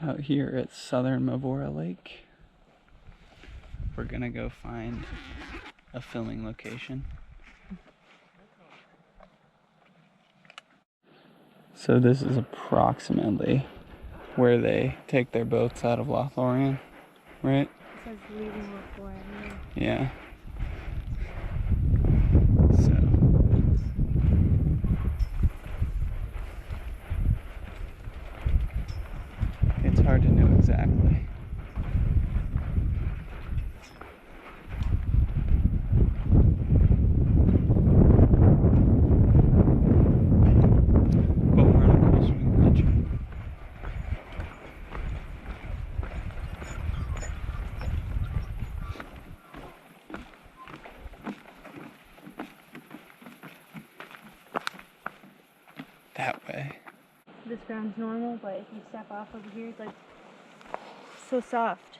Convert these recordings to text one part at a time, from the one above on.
out here at southern Mavora Lake. We're gonna go find a filming location. So this is approximately where they take their boats out of Lothlorien, right? It says leaving Lothlorien. Yeah. So it's hard to know exactly. But we're on a cool swing bridge. That way. This ground's normal, but if you step off over here, it's like so soft.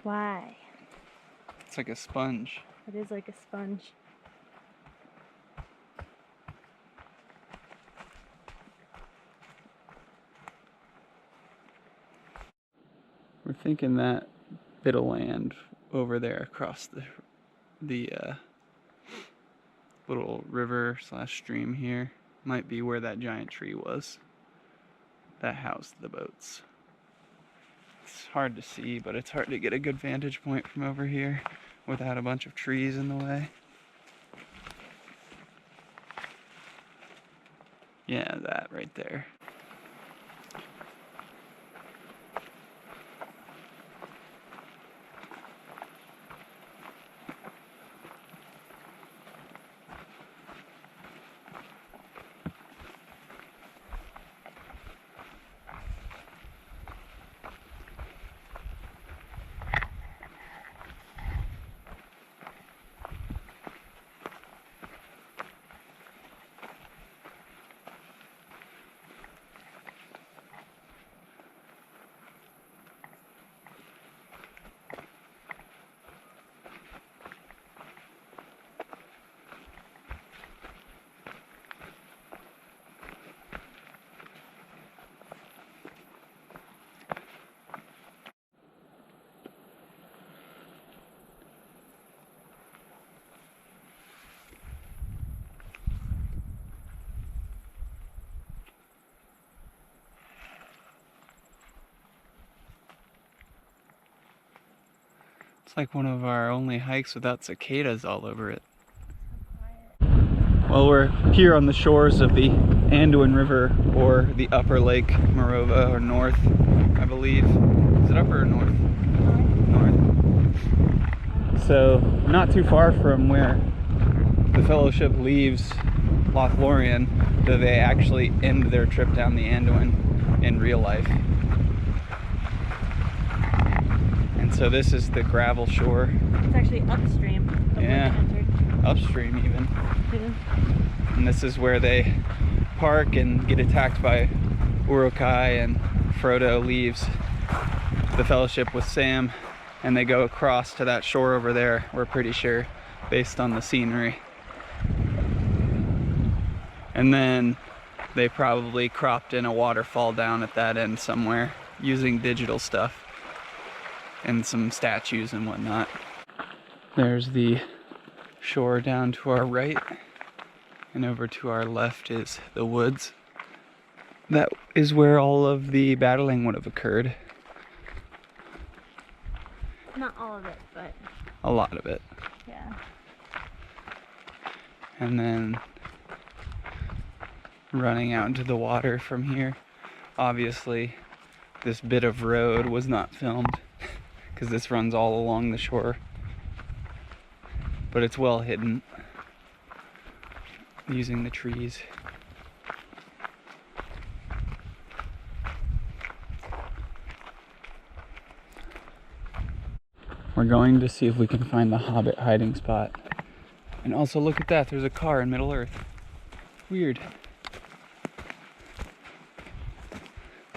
Why? It's like a sponge. It is like a sponge. We're thinking that bit of land over there across the little river / stream here might be where that giant tree was that housed the boats. It's hard to see, but it's hard to get a good vantage point from over here without a bunch of trees in the way. Yeah, that right there. It's like one of our only hikes without cicadas all over it. Well, we're here on the shores of the Anduin River, or the upper Lake Mavora, or north, I believe. Is it upper or north? North. So, not too far from where the Fellowship leaves Lothlorien, though they actually end their trip down the Anduin in real life. And so this is the gravel shore. It's actually upstream of where they entered. Upstream even. Yeah. And this is where they park and get attacked by Uruk-hai, and Frodo leaves the Fellowship with Sam, and they go across to that shore over there, we're pretty sure, based on the scenery. And then they probably cropped in a waterfall down at that end somewhere using digital stuff and some statues and whatnot. There's the shore down to our right, and over to our left is the woods. That is where all of the battling would have occurred. Not all of it, but A lot of it. yeah. And then running out into the water from here. Obviously, this bit of road was not filmed because this runs all along the shore. But it's well hidden using the trees. We're going to see if we can find the Hobbit hiding spot. And also look at that, there's a car in Middle Earth. Weird.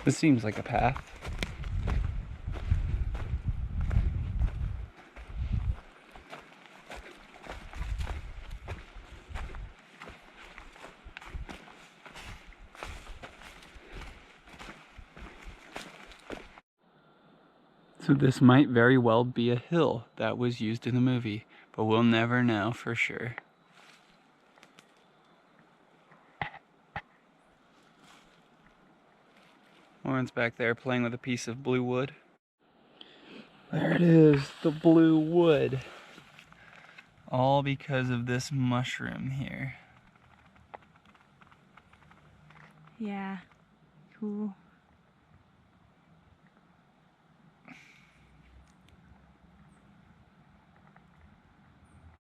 This seems like a path. So this might very well be a hill that was used in the movie, but we'll never know for sure. Lauren's back there playing with a piece of blue wood. There it is, the blue wood. All because of this mushroom here. Yeah, cool.